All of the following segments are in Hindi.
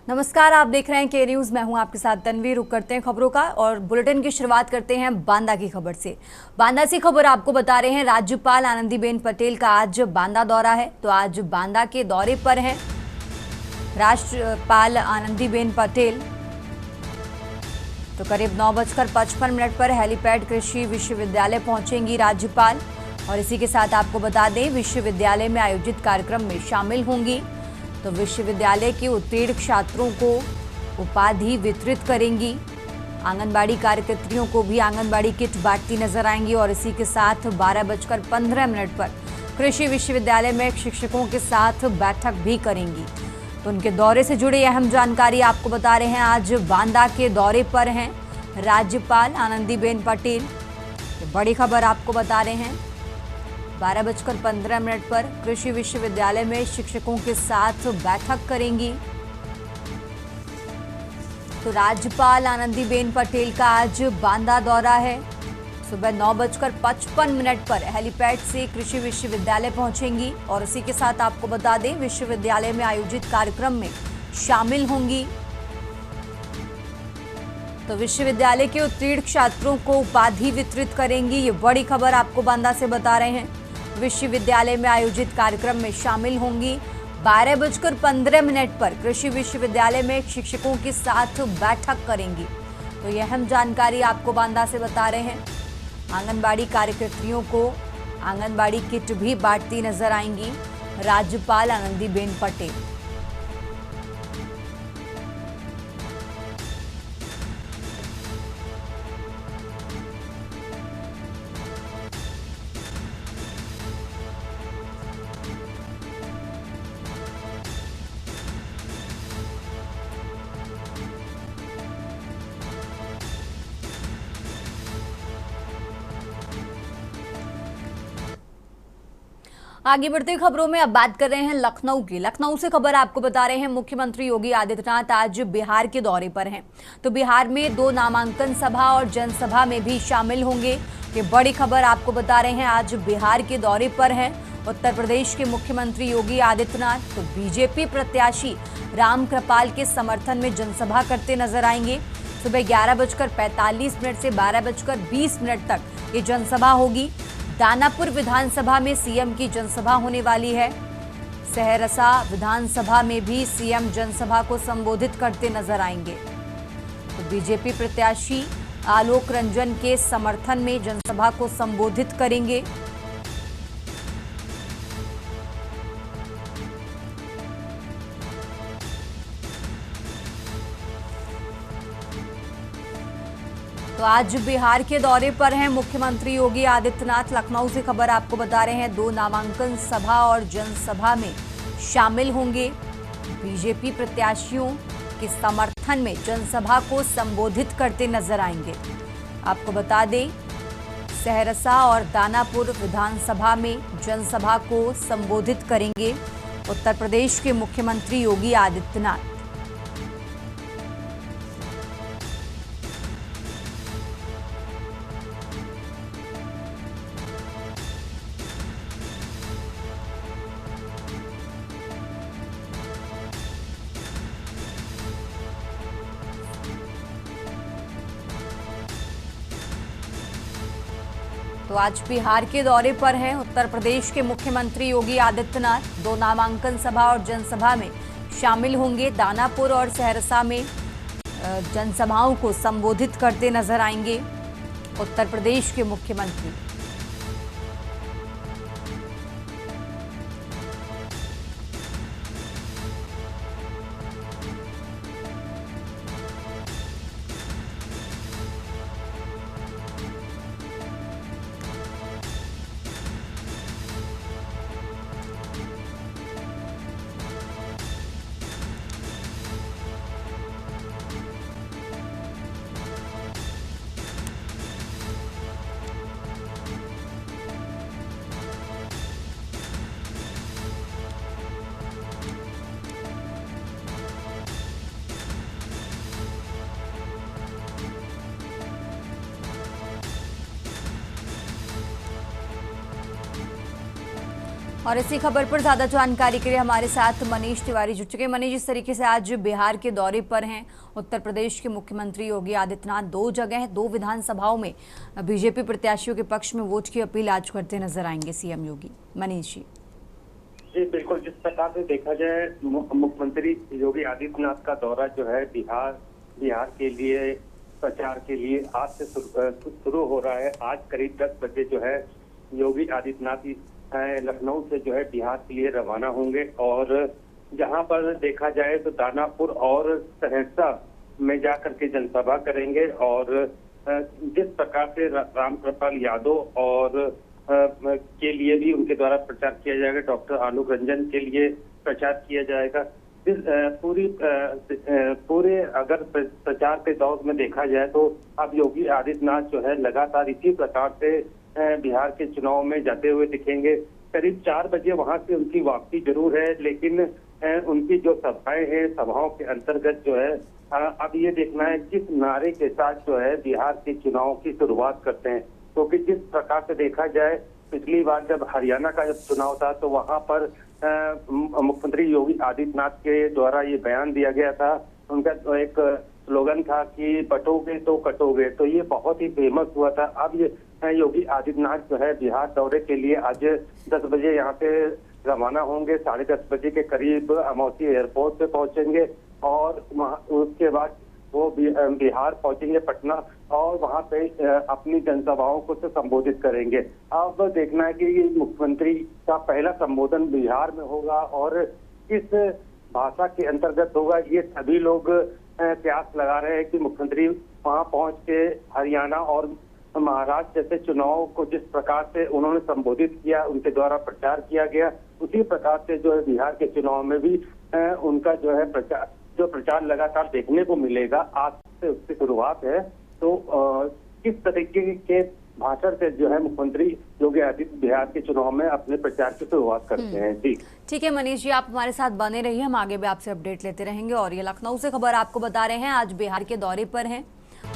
नमस्कार, आप देख रहे हैं के न्यूज। मैं हूं आपके साथ तन्वी। रुक करते हैं खबरों का और बुलेटिन की शुरुआत करते हैं बांदा की खबर से। बांदा से खबर आपको बता रहे हैं, राज्यपाल आनंदीबेन पटेल का आज बांदा दौरा है। तो आज बांदा के दौरे पर हैं राज्यपाल आनंदीबेन पटेल। तो करीब 9:55 पर हेलीपैड कृषि विश्वविद्यालय पहुंचेंगी राज्यपाल। और इसी के साथ आपको बता दें, विश्वविद्यालय में आयोजित कार्यक्रम में शामिल होंगी। तो विश्वविद्यालय के उत्तीर्ण छात्रों को उपाधि वितरित करेंगी। आंगनबाड़ी कार्यकर्तियों को भी आंगनबाड़ी किट बांटती नजर आएंगी। और इसी के साथ 12:15 पर कृषि विश्वविद्यालय में शिक्षकों के साथ बैठक भी करेंगी। तो उनके दौरे से जुड़ी अहम जानकारी आपको बता रहे हैं। आज बांदा के दौरे पर हैं राज्यपाल आनंदीबेन पटेल। ये बड़ी खबर आपको बता रहे हैं। 12:15 पर कृषि विश्वविद्यालय में शिक्षकों के साथ बैठक करेंगी। तो राज्यपाल आनंदीबेन पटेल का आज बांदा दौरा है। सुबह 9:55 पर हेलीपैड से कृषि विश्वविद्यालय पहुंचेंगी। और इसी के साथ आपको बता दें, विश्वविद्यालय में आयोजित कार्यक्रम में शामिल होंगी। तो विश्वविद्यालय के उत्तीर्ण छात्रों को उपाधि वितरित करेंगी। ये बड़ी खबर आपको बांदा से बता रहे हैं। विश्वविद्यालय में आयोजित कार्यक्रम में शामिल होंगी। 12:15 पर कृषि विश्वविद्यालय में शिक्षकों के साथ बैठक करेंगी। तो यह अहम जानकारी आपको बांदा से बता रहे हैं। आंगनबाड़ी कार्यकर्तियों को आंगनबाड़ी किट भी बांटती नजर आएंगी राज्यपाल आनंदीबेन पटेल। आगे बढ़ते खबरों में अब बात कर रहे हैं लखनऊ की। लखनऊ से खबर आपको बता रहे हैं, मुख्यमंत्री योगी आदित्यनाथ आज बिहार के दौरे पर हैं। तो बिहार में 2 नामांकन सभा और जनसभा में भी शामिल होंगे। ये बड़ी खबर आपको बता रहे हैं। आज बिहार के दौरे पर हैं उत्तर प्रदेश के मुख्यमंत्री योगी आदित्यनाथ। तो बीजेपी प्रत्याशी राम कृपाल के समर्थन में जनसभा करते नजर आएंगे। सुबह 11:45 से 12:20 तक ये जनसभा होगी। दानापुर विधानसभा में सीएम की जनसभा होने वाली है। सहरसा विधानसभा में भी सीएम जनसभा को संबोधित करते नजर आएंगे। तो बीजेपी प्रत्याशी आलोक रंजन के समर्थन में जनसभा को संबोधित करेंगे। तो आज बिहार के दौरे पर हैं मुख्यमंत्री योगी आदित्यनाथ। लखनऊ से खबर आपको बता रहे हैं, 2 नामांकन सभा और जनसभा में शामिल होंगे। बीजेपी प्रत्याशियों के समर्थन में जनसभा को संबोधित करते नजर आएंगे। आपको बता दें, सहरसा और दानापुर विधानसभा में जनसभा को संबोधित करेंगे उत्तर प्रदेश के मुख्यमंत्री योगी आदित्यनाथ। तो आज बिहार के दौरे पर हैं उत्तर प्रदेश के मुख्यमंत्री योगी आदित्यनाथ। 2 नामांकन सभा और जनसभा में शामिल होंगे। दानापुर और सहरसा में जनसभाओं को संबोधित करते नजर आएंगे उत्तर प्रदेश के मुख्यमंत्री। और इसी खबर पर ज्यादा जानकारी के लिए हमारे साथ मनीष तिवारी जुड़ चुके हैं। मनीष, जिस तरीके से आज बिहार के दौरे पर हैं उत्तर प्रदेश के मुख्यमंत्री योगी आदित्यनाथ, दो जगह दो विधानसभाओं में बीजेपी प्रत्याशियों के पक्ष में वोट की अपील आज करते नजर आएंगे सीएम योगी। मनीष जी। जी बिल्कुल, जिस प्रकार से देखा जाए मुख्यमंत्री योगी आदित्यनाथ का दौरा जो है बिहार के लिए प्रचार के लिए आज से शुरू हो रहा है। आज करीब 10 बजे जो है योगी आदित्यनाथ लखनऊ से जो है बिहार के लिए रवाना होंगे और जहां पर देखा जाए तो दानापुर और सहरसा में जाकर के जनसभा करेंगे और जिस प्रकार से रामकृपाल यादव और के लिए भी उनके द्वारा प्रचार किया जाएगा, डॉक्टर आलोक रंजन के लिए प्रचार किया जाएगा। पूरे अगर प्रचार के दौर में देखा जाए तो अब योगी आदित्यनाथ जो है लगातार इसी प्रकार से बिहार के चुनाव में जाते हुए दिखेंगे। करीब 4 बजे वहां से उनकी वापसी जरूर है, लेकिन उनकी जो सभाएं हैं, सभाओं के अंतर्गत जो है अब ये देखना है किस नारे के साथ जो है बिहार के चुनाव की शुरुआत करते हैं। क्योंकि जिस प्रकार से देखा जाए पिछली बार जब हरियाणा का जब चुनाव था तो वहां पर मुख्यमंत्री योगी आदित्यनाथ के द्वारा ये बयान दिया गया था। उनका तो एक स्लोगन था कि बटोगे तो कटोगे, तो ये बहुत ही फेमस हुआ था। अब ये योगी आदित्यनाथ जो है बिहार दौरे के लिए आज 10 बजे यहाँ से रवाना होंगे। 10:30 बजे के करीब अमौसी एयरपोर्ट पे पहुंचेंगे और उसके बाद वो बिहार पहुंचेंगे पटना और वहां पे अपनी जनसभाओं को से संबोधित करेंगे। अब देखना है कि मुख्यमंत्री का पहला संबोधन बिहार में होगा और किस भाषा के अंतर्गत होगा, ये सभी लोग प्रयास लगा रहे हैं कि मुख्यमंत्री वहां पहुंच के हरियाणा और महाराष्ट्र जैसे चुनाव को जिस प्रकार से उन्होंने संबोधित किया, उनके द्वारा प्रचार किया गया, उसी प्रकार से जो है बिहार के चुनाव में भी उनका जो है प्रचार लगातार देखने को मिलेगा। आज से उसकी शुरुआत है, तो किस तरीके के भाषण से जो है मुख्यमंत्री योगी आदित्यनाथ बिहार के चुनाव में अपने प्रचार की शुरुआत करते हैं। जी ठीक है मनीष जी, आप हमारे साथ बने रहिए, हम आगे भी आपसे अपडेट लेते रहेंगे। और ये लखनऊ से खबर आपको बता रहे हैं, आज बिहार के दौरे पर हैं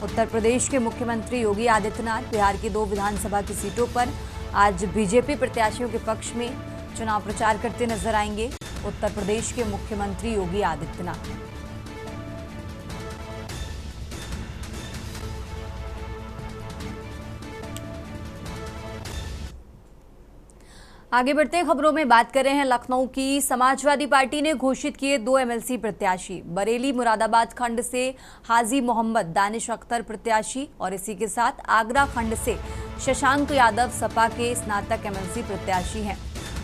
उत्तर प्रदेश के मुख्यमंत्री योगी आदित्यनाथ। बिहार की 2 विधानसभा की सीटों पर आज बीजेपी प्रत्याशियों के पक्ष में चुनाव प्रचार करते नजर आएंगे उत्तर प्रदेश के मुख्यमंत्री योगी आदित्यनाथ। आगे बढ़ते हैं, खबरों में बात कर रहे हैं लखनऊ की। समाजवादी पार्टी ने घोषित किए 2 एमएलसी प्रत्याशी। बरेली मुरादाबाद खंड से हाजी मोहम्मद दानिश अख्तर प्रत्याशी और इसी के साथ आगरा खंड से शशांक यादव सपा के स्नातक एमएलसी प्रत्याशी हैं।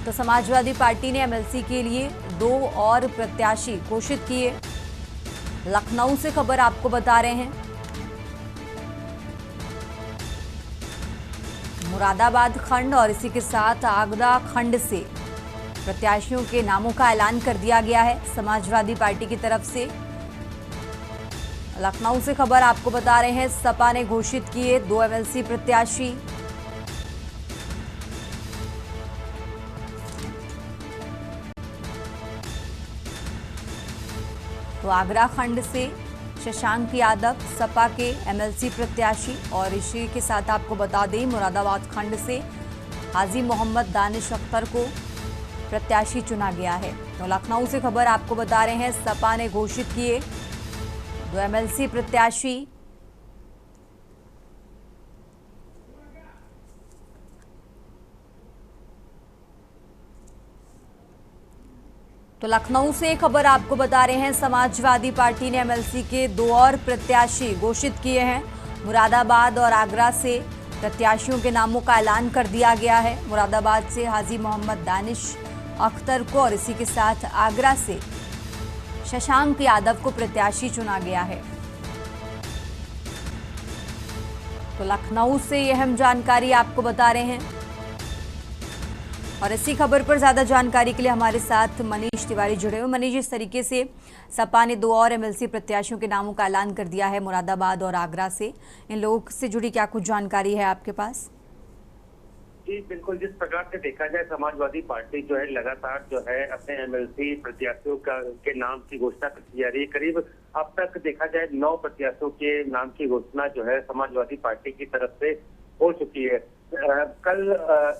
तो समाजवादी पार्टी ने एमएलसी के लिए 2 और प्रत्याशी घोषित किए। लखनऊ से खबर आपको बता रहे हैं, मुरादाबाद खंड और इसी के साथ आगरा खंड से प्रत्याशियों के नामों का ऐलान कर दिया गया है समाजवादी पार्टी की तरफ से। लखनऊ से खबर आपको बता रहे हैं, सपा ने घोषित किए 2 एमएलसी प्रत्याशी। तो आगरा खंड से शशांक यादव सपा के एमएलसी प्रत्याशी और इसी के साथ आपको बता दें मुरादाबाद खंड से हाजी मोहम्मद दानिश अख्तर को प्रत्याशी चुना गया है। तो लखनऊ से खबर आपको बता रहे हैं, सपा ने घोषित किए 2 एमएलसी प्रत्याशी। तो लखनऊ से खबर आपको बता रहे हैं, समाजवादी पार्टी ने एमएलसी के 2 और प्रत्याशी घोषित किए हैं। मुरादाबाद और आगरा से प्रत्याशियों के नामों का ऐलान कर दिया गया है। मुरादाबाद से हाजी मोहम्मद दानिश अख्तर को और इसी के साथ आगरा से शशांक यादव को प्रत्याशी चुना गया है। तो लखनऊ से यह अहम जानकारी आपको बता रहे हैं। और इसी खबर पर ज्यादा जानकारी के लिए हमारे साथ मनीष तिवारी जुड़े हुए। मनीष, इस तरीके से सपा ने 2 और एमएलसी प्रत्याशियों के नामों का ऐलान कर दिया है मुरादाबाद और आगरा से, इन लोगों से जुड़ी क्या कुछ जानकारी है आपके पास? जी बिल्कुल, जिस प्रकार से देखा जाए समाजवादी पार्टी जो है लगातार जो है अपने एमएलसी प्रत्याशियों के नाम की घोषणा करती जा रही है। करीब अब तक देखा जाए 9 प्रत्याशियों के नाम की घोषणा जो है समाजवादी पार्टी की तरफ से हो चुकी है। कल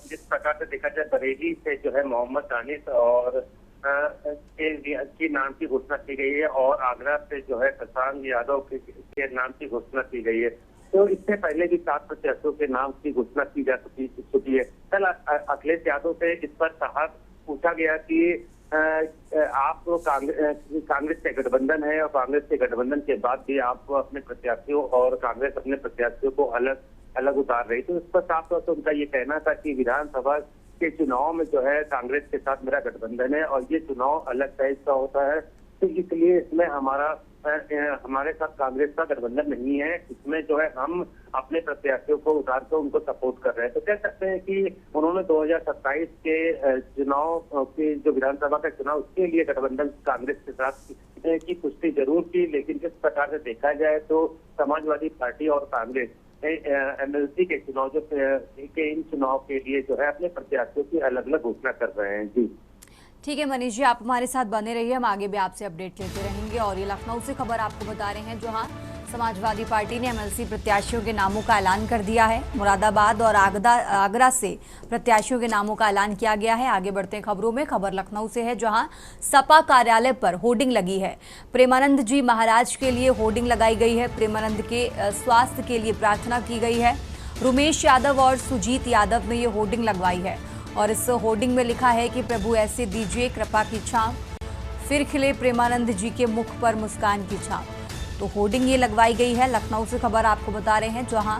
जिस प्रकार से देखा जाए बरेली से जो है मोहम्मद दानिश और के नाम की घोषणा की गई है और आगरा से जो है शशांक यादव के नाम की घोषणा की गई है। तो इससे पहले भी 7 प्रत्याशियों के नाम की घोषणा की जा चुकी है। कल अखिलेश यादव से इस पर कहा पूछा गया कि आप कांग्रेस के गठबंधन है और कांग्रेस के गठबंधन के बाद भी आप अपने प्रत्याशियों और कांग्रेस अपने प्रत्याशियों को अलग अलग उतार रही। तो इस पर साफ तौर से उनका ये कहना था कि विधानसभा के चुनाव में जो है कांग्रेस के साथ मेरा गठबंधन है और ये चुनाव अलग टाइप का होता है, तो इसलिए इसमें हमारे साथ कांग्रेस का गठबंधन नहीं है। इसमें जो है हम अपने प्रत्याशियों को उतार कर उनको सपोर्ट कर रहे हैं। तो कह सकते हैं कि उन्होंने 2027 के चुनाव के जो विधानसभा का चुनाव उसके लिए गठबंधन कांग्रेस के साथ की पुष्टि जरूर की, लेकिन जिस प्रकार से देखा जाए तो समाजवादी पार्टी और कांग्रेस एमएलसी के चुनाव इन चुनाव के लिए जो है अपने प्रत्याशियों की अलग अलग घोषणा कर रहे हैं। जी ठीक है मनीष जी, आप हमारे साथ बने रहिए, हम आगे भी आपसे अपडेट लेते रहेंगे। और ये लखनऊ से खबर आपको बता रहे हैं जहां समाजवादी पार्टी ने एमएलसी प्रत्याशियों के नामों का ऐलान कर दिया है। मुरादाबाद और आगरा से प्रत्याशियों के नामों का ऐलान किया गया है। आगे बढ़ते हैं खबरों में। खबर लखनऊ से है जहां सपा कार्यालय पर होर्डिंग लगी है। प्रेमानंद जी महाराज के लिए होर्डिंग लगाई गई है। प्रेमानंद के स्वास्थ्य के लिए प्रार्थना की गई है। रुमेश यादव और सुजीत यादव ने ये होर्डिंग लगवाई है और इस होर्डिंग में लिखा है कि प्रभु ऐसे दीजिए कृपा की छाप, फिर खिले प्रेमानंद जी के मुख पर मुस्कान की छाप। तो होर्डिंग ये लगवाई गई है। लखनऊ से खबर आपको बता रहे हैं जहां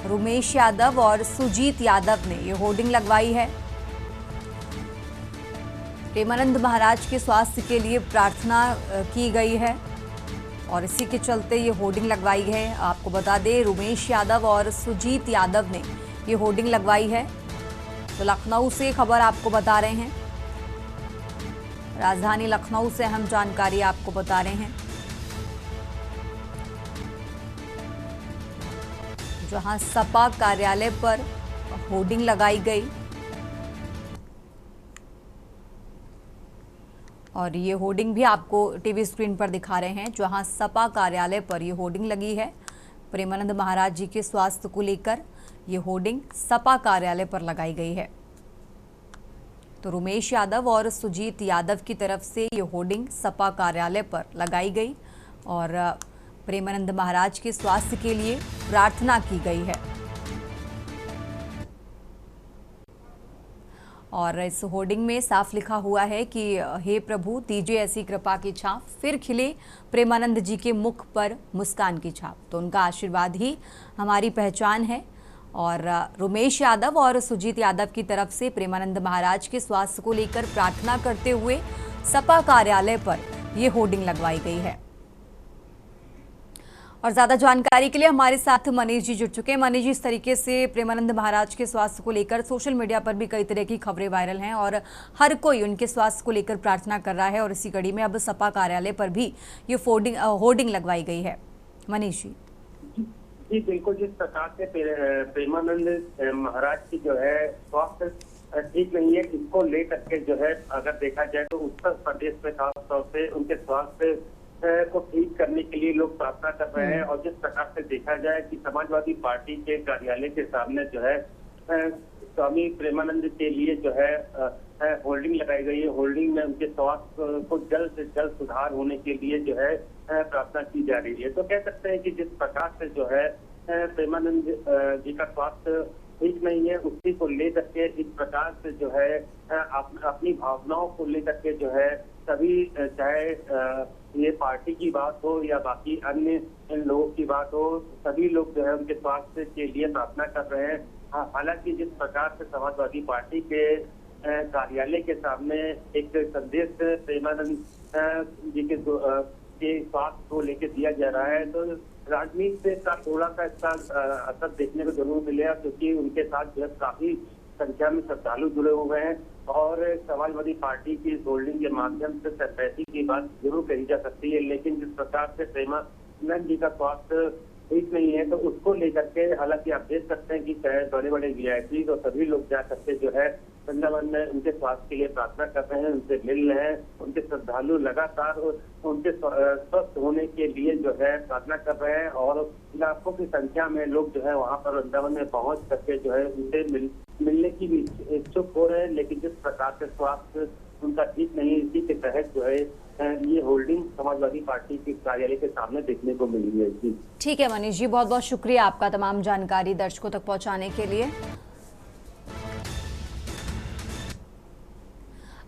रुमेश यादव और सुजीत यादव ने ये होर्डिंग लगवाई है। प्रेमानंद महाराज के स्वास्थ्य के लिए प्रार्थना की गई है और इसी के चलते ये होर्डिंग लगवाई है। आपको बता दें रुमेश यादव और सुजीत यादव ने ये होर्डिंग लगवाई है। तो लखनऊ से खबर आपको बता रहे हैं, राजधानी लखनऊ से अहम जानकारी आपको बता रहे हैं जहां सपा कार्यालय पर होर्डिंग लगाई गई और ये होर्डिंग भी आपको टीवी स्क्रीन पर दिखा रहे हैं जहां सपा कार्यालय पर ये होर्डिंग लगी है। प्रेमानंद महाराज जी के स्वास्थ्य को लेकर ये होर्डिंग सपा कार्यालय पर लगाई गई है। तो रुमेश यादव और सुजीत यादव की तरफ से ये होर्डिंग सपा कार्यालय पर लगाई गई और प्रेमानंद महाराज के स्वास्थ्य के लिए प्रार्थना की गई है। और इस होर्डिंग में साफ लिखा हुआ है कि हे प्रभु दीजिए ऐसी कृपा की छाप, फिर खिले प्रेमानंद जी के मुख पर मुस्कान की छाप। तो उनका आशीर्वाद ही हमारी पहचान है। और रुमेश यादव और सुजीत यादव की तरफ से प्रेमानंद महाराज के स्वास्थ्य को लेकर प्रार्थना करते हुए सपा कार्यालय पर यह होर्डिंग लगवाई गई है। और ज्यादा जानकारी के लिए हमारे साथ मनीष जी जुड़ चुके हैं। मनीष जी, इस तरीके से प्रेमानंद महाराज के स्वास्थ्य को लेकर सोशल मीडिया पर भी कई तरह की खबरें वायरल हैं और हर कोई उनके स्वास्थ्य को लेकर प्रार्थना कर रहा है और इसी कड़ी में अब सपा कार्यालय पर भी ये होर्डिंग लगवाई गई है। मनीष जी। जी बिल्कुल, जिस प्रकार से प्रेमानंद महाराज की जो है स्वास्थ्य ठीक नहीं है, इसको लेकर के जो है अगर देखा जाए तो उत्तर प्रदेश में खासतौर से उनके स्वास्थ्य को ठीक करने के लिए लोग प्रार्थना कर रहे हैं। और जिस प्रकार से देखा जाए कि समाजवादी पार्टी के कार्यालय के सामने जो है स्वामी प्रेमानंद के लिए जो है होल्डिंग लगाई गई है। होल्डिंग में उनके स्वास्थ्य को जल्द से जल्द सुधार होने के लिए जो है प्रार्थना की जा रही है। तो कह सकते हैं कि जिस प्रकार से जो है प्रेमानंद जी का स्वास्थ्य ठीक नहीं है, उसी को लेकर के इस प्रकार से जो है अपनी भावनाओं को लेकर के जो है सभी, चाहे ये पार्टी की बात हो या बाकी अन्य लोगों की बात हो, सभी लोग जो है उनके स्वास्थ्य के लिए प्रार्थना कर रहे हैं। हालांकि जिस प्रकार से समाजवादी पार्टी के कार्यालय के सामने एक संदेश प्रेमानंद जी के स्वास्थ्य को लेकर दिया जा रहा है, तो राजनीति का थोड़ा सा इसका असर देखने को जरूर मिलेगा, क्योंकि उनके साथ जो है काफी संख्या में श्रद्धालु जुड़े हुए हैं और समाजवादी पार्टी की होल्डिंग के माध्यम से सरपैसी की बात जरूर कही जा सकती है। लेकिन जिस प्रकार से प्रेमानंद जी का स्वास्थ्य ठीक नहीं है, तो उसको लेकर के हालांकि आप देख सकते हैं कि चाहे बड़े बड़े वीआईपी और सभी लोग जा सकते जो है वृंदावन में उनके स्वास्थ्य के लिए प्रार्थना कर रहे हैं, उनसे मिल रहे हैं। उनके श्रद्धालु लगातार उनके स्वस्थ होने के लिए जो है प्रार्थना कर रहे हैं और लाखों की संख्या में लोग जो है वहाँ पर वृंदावन में पहुंच करके जो है उनसे मिलने की भी इच्छुक हो रहे हैं। लेकिन जिस प्रकार से स्वास्थ्य उनका ठीक नहीं, इसी के तहत जो है ये होल्डिंग समाजवादी पार्टी के कार्यालय के सामने देखने को मिली है। जी ठीक है मनीष जी, बहुत बहुत शुक्रिया आपका तमाम जानकारी दर्शकों तक पहुंचाने के लिए।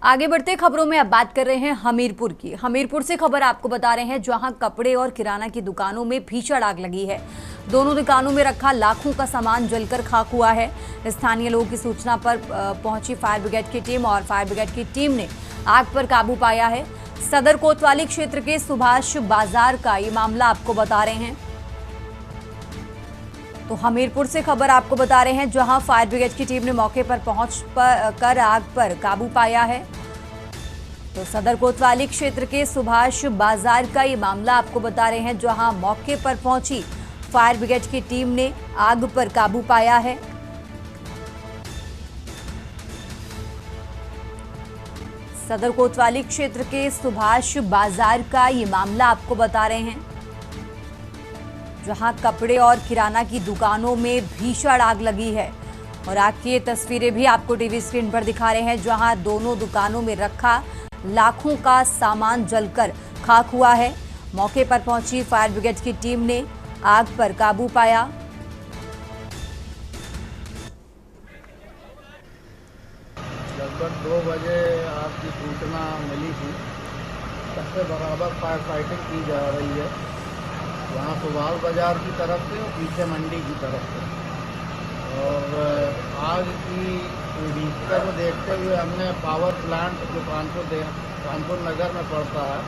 आगे बढ़ते खबरों में अब बात कर रहे हैं हमीरपुर की। हमीरपुर से खबर आपको बता रहे हैं जहां कपड़े और किराना की दुकानों में भीषण आग लगी है। दोनों दुकानों में रखा लाखों का सामान जलकर खाक हुआ है। स्थानीय लोगों की सूचना पर पहुंची फायर ब्रिगेड की टीम और फायर ब्रिगेड की टीम ने आग पर काबू पाया है। सदर कोतवाली क्षेत्र के सुभाष बाजार का ये मामला आपको बता रहे हैं। तो हमीरपुर से खबर आपको बता रहे हैं जहां फायर ब्रिगेड की टीम ने मौके पर पहुंच कर आग पर काबू पाया है। तो सदर कोतवाली क्षेत्र के सुभाष बाजार का ये मामला आपको बता रहे हैं जहां मौके पर पहुंची फायर ब्रिगेड की टीम ने आग पर काबू पाया है। सदर कोतवाली क्षेत्र के सुभाष बाजार का ये मामला आपको बता रहे हैं जहां कपड़े और किराना की दुकानों में भीषण आग लगी है। और आग की ये तस्वीरें भी आपको टीवी स्क्रीन पर दिखा रहे हैं जहां दोनों दुकानों में रखा लाखों का सामान जलकर खाक हुआ है। मौके पर पहुंची फायर ब्रिगेड की टीम ने आग पर काबू पाया। लगभग 2 बजे आग की सूचना मिली थी। सबसे बराबर फायर फाइटिंग की जा रही है, यहाँ सुभाष बाजार की तरफ से और पीछे मंडी की तरफ से। और आग की तीव्रता को देखते हुए हमने पावर प्लांट जो कानपुर नगर में पड़ता है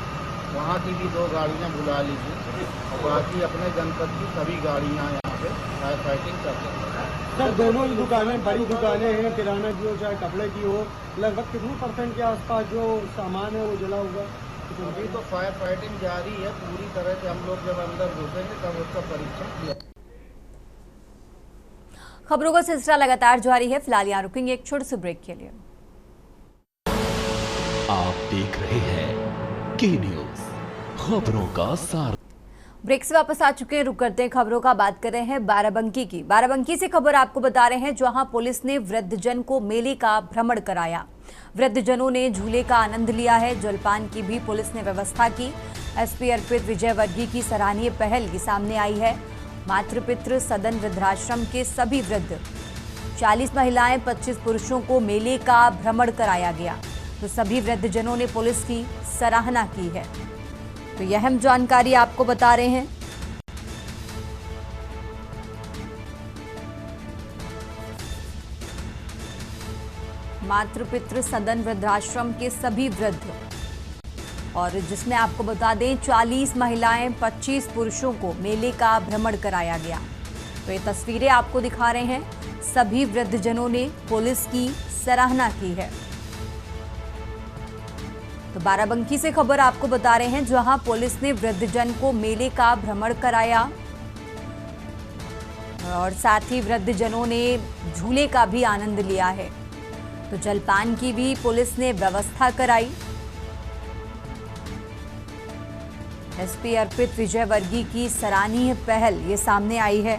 वहाँ की भी 2 गाड़ियाँ बुला ली थी और बाकी अपने जनपद की सभी गाड़ियाँ यहाँ पे फायर फाइटिंग कर रही हैं। सर दोनों ही दुकानें बड़ी दुकानें हैं, किराना की हो चाहे कपड़े की हो, लगभग कितने % के आसपास जो सामान है वो जला होगा? अभी तो फायर फाइटिंग जारी है, पूरी तरह से हम लोग जब अंदर घुसेंगे तब उसका परीक्षण किया। खबरों का सिलसिला लगातार जारी है। फिलहाल यहाँ रुकेंगे एक छोटे से ब्रेक के लिए। आप देख रहे हैं के न्यूज, खबरों का सार। ब्रेक से वापस आ चुके हैं, रुक करते हैं खबरों का। बात कर रहे हैं बाराबंकी की। बाराबंकी से खबर आपको बता रहे हैं जहां पुलिस ने वृद्धजन को मेले का भ्रमण कराया। वृद्धजनों ने झूले का आनंद लिया है। जलपान की भी पुलिस ने व्यवस्था की। एसपी अर्पित विजय वर्गीय की सराहनीय पहल की सामने आई है। मातृपितृ सदन वृद्धाश्रम के सभी वृद्ध 40 महिलाएं 25 पुरुषों को मेले का भ्रमण कराया गया। तो सभी वृद्धजनों ने पुलिस की सराहना की है। तो यह अहम जानकारी आपको बता रहे हैं। मातृपितृ सदन वृद्धाश्रम के सभी वृद्ध, और जिसमें आपको बता दें 40 महिलाएं 25 पुरुषों को मेले का भ्रमण कराया गया। तो ये तस्वीरें आपको दिखा रहे हैं। सभी वृद्धजनों ने पुलिस की सराहना की है। तो बाराबंकी से खबर आपको बता रहे हैं जहां पुलिस ने वृद्धजन को मेले का भ्रमण कराया और साथ ही वृद्धजनों ने झूले का भी आनंद लिया है। तो जलपान की भी पुलिस ने व्यवस्था कराई। एसपी अर्पित विजय वर्गीय की सराहनीय पहल ये सामने आई है।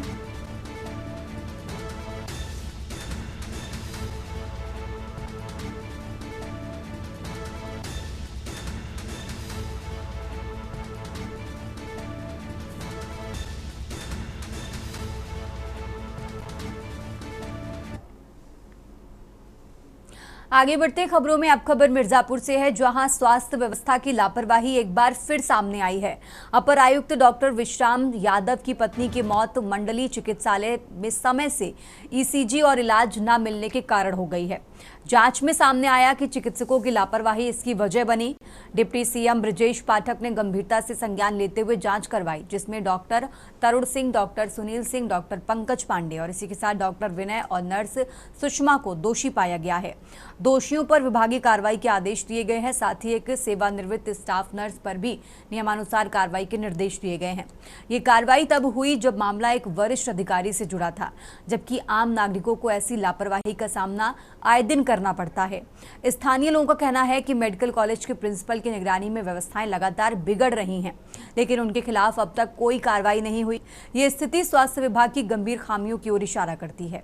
आगे बढ़ते खबरों में अब खबर मिर्जापुर से है जहां स्वास्थ्य व्यवस्था की लापरवाही एक बार फिर सामने आई है। अपर आयुक्त डॉक्टर विश्राम यादव की पत्नी की मौत मंडलीय चिकित्सालय में समय से ईसीजी और इलाज न मिलने के कारण हो गई है। जांच में सामने आया कि चिकित्सकों की लापरवाही इसकी वजह बनी। डिप्टी सीएम ब्रजेश पाठक ने गंभीरता से संज्ञान लेते हुए जांच करवाई, जिसमें डॉक्टर तरुण सिंह, डॉक्टर सुनील सिंह, डॉक्टर पंकज पांडे और इसी के साथ डॉक्टर विनय और नर्स सुषमा को दोषी पाया गया है। दोषियों पर विभागीय कार्रवाई के आदेश दिए गए हैं। साथ ही एक सेवानिवृत्त स्टाफ नर्स पर भी नियमानुसार कार्रवाई के निर्देश दिए गए हैं। ये कार्रवाई तब हुई जब मामला एक वरिष्ठ अधिकारी से जुड़ा था, जबकि आम नागरिकों को ऐसी लापरवाही का सामना आए दिन करना पड़ता है। स्थानीय लोगों का कहना है कि मेडिकल कॉलेज के प्रिंसिपल की निगरानी में व्यवस्थाएं लगातार बिगड़ रही हैं, लेकिन उनके खिलाफ अब तक कोई कार्रवाई नहीं हुई। ये स्थिति स्वास्थ्य विभाग की गंभीर खामियों की ओर इशारा करती है।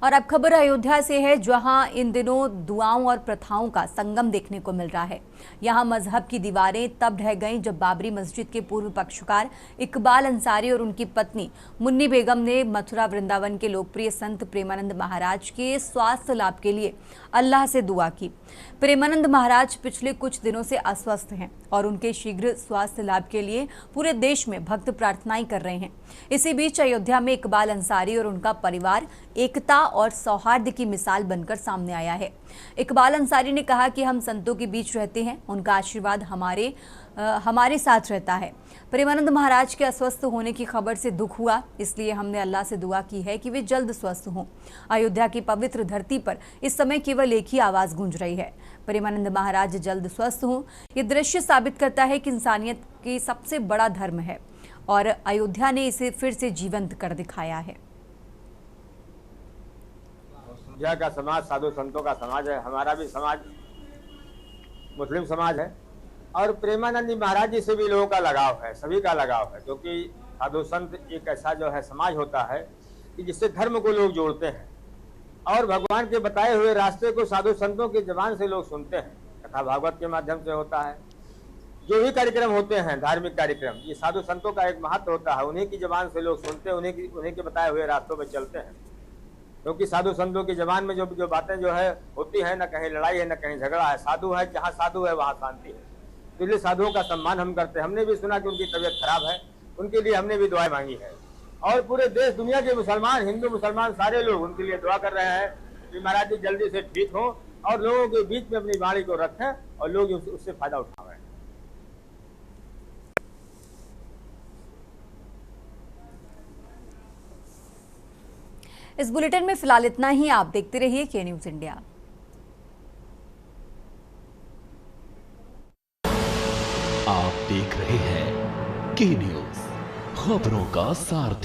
और अब खबर अयोध्या से है, जहां इन दिनों दुआओं और प्रथाओं का संगम देखने को मिल रहा है। यहां मजहब की दीवारें तब ढह गईं जब बाबरी मस्जिद के पूर्व पक्षकार इकबाल अंसारी और उनकी पत्नी मुन्नी बेगम ने मथुरा वृंदावन के लोकप्रिय संत प्रेमानंद महाराज के स्वास्थ्य लाभ के लिए अल्लाह से दुआ की। प्रेमानंद महाराज पिछले कुछ दिनों से अस्वस्थ हैं और उनके शीघ्र स्वास्थ्य लाभ के लिए पूरे देश में भक्त प्रार्थनाएं कर रहे हैं। इसी बीच अयोध्या में इकबाल अंसारी और उनका परिवार एकता और सौहार्द की मिसाल बनकर सामने आया है। इकबाल अंसारी ने कहा कि हम संतों के बीच रहते हैं, उनका आशीर्वाद हमारे साथ रहता है। प्रेमानंद महाराज के अस्वस्थ होने की खबर से दुख हुआ, इसलिए हमने अल्लाह से दुआ की है कि वे जल्द स्वस्थ हों। अयोध्या की पवित्र धरती पर इस समय केवल एक ही आवाज गूंज रही है, प्रेमानंद महाराज जल्द स्वस्थ हों। ये दृश्य साबित करता है कि इंसानियत की सबसे बड़ा धर्म है और अयोध्या ने इसे फिर से जीवंत कर दिखाया है। अयोध्या का समाज साधु संतों का समाज है। हमारा भी समाज मुस्लिम समाज है और प्रेमानंद जी महाराज जी से भी लोगों का लगाव है, सभी का लगाव है, क्योंकि साधु संत एक ऐसा जो है समाज होता है कि जिससे धर्म को लोग जोड़ते हैं और भगवान के बताए हुए रास्ते को साधु संतों की जबान से लोग सुनते हैं। कथा भागवत के माध्यम से होता है, जो भी कार्यक्रम होते हैं धार्मिक कार्यक्रम, ये साधु संतों का एक महत्व होता है। उन्हीं की जबान से लोग सुनते हैं, उन्हीं के बताए हुए रास्तों पर चलते हैं, क्योंकि साधु संतों की जबान में जो बातें जो है होती है, न कहीं लड़ाई है न कहीं झगड़ा है। साधु है, जहाँ साधु है वहाँ शांति है। तो इसलिए साधुओं का सम्मान हम करते हैं। हमने भी सुना कि उनकी तबीयत खराब है, उनके लिए हमने भी दुआएं मांगी है और पूरे देश दुनिया के मुसलमान, हिंदू मुसलमान सारे लोग उनके लिए दुआ कर रहे हैं कि महाराज जी जल्दी से ठीक हों और लोगों के बीच में अपनी वाणी को रखें और लोग उससे फायदा उठावें। इस बुलेटिन में फिलहाल इतना ही। आप देखते रहिए के न्यूज इंडिया। आप देख रहे हैं के न्यूज, खबरों का सारथी।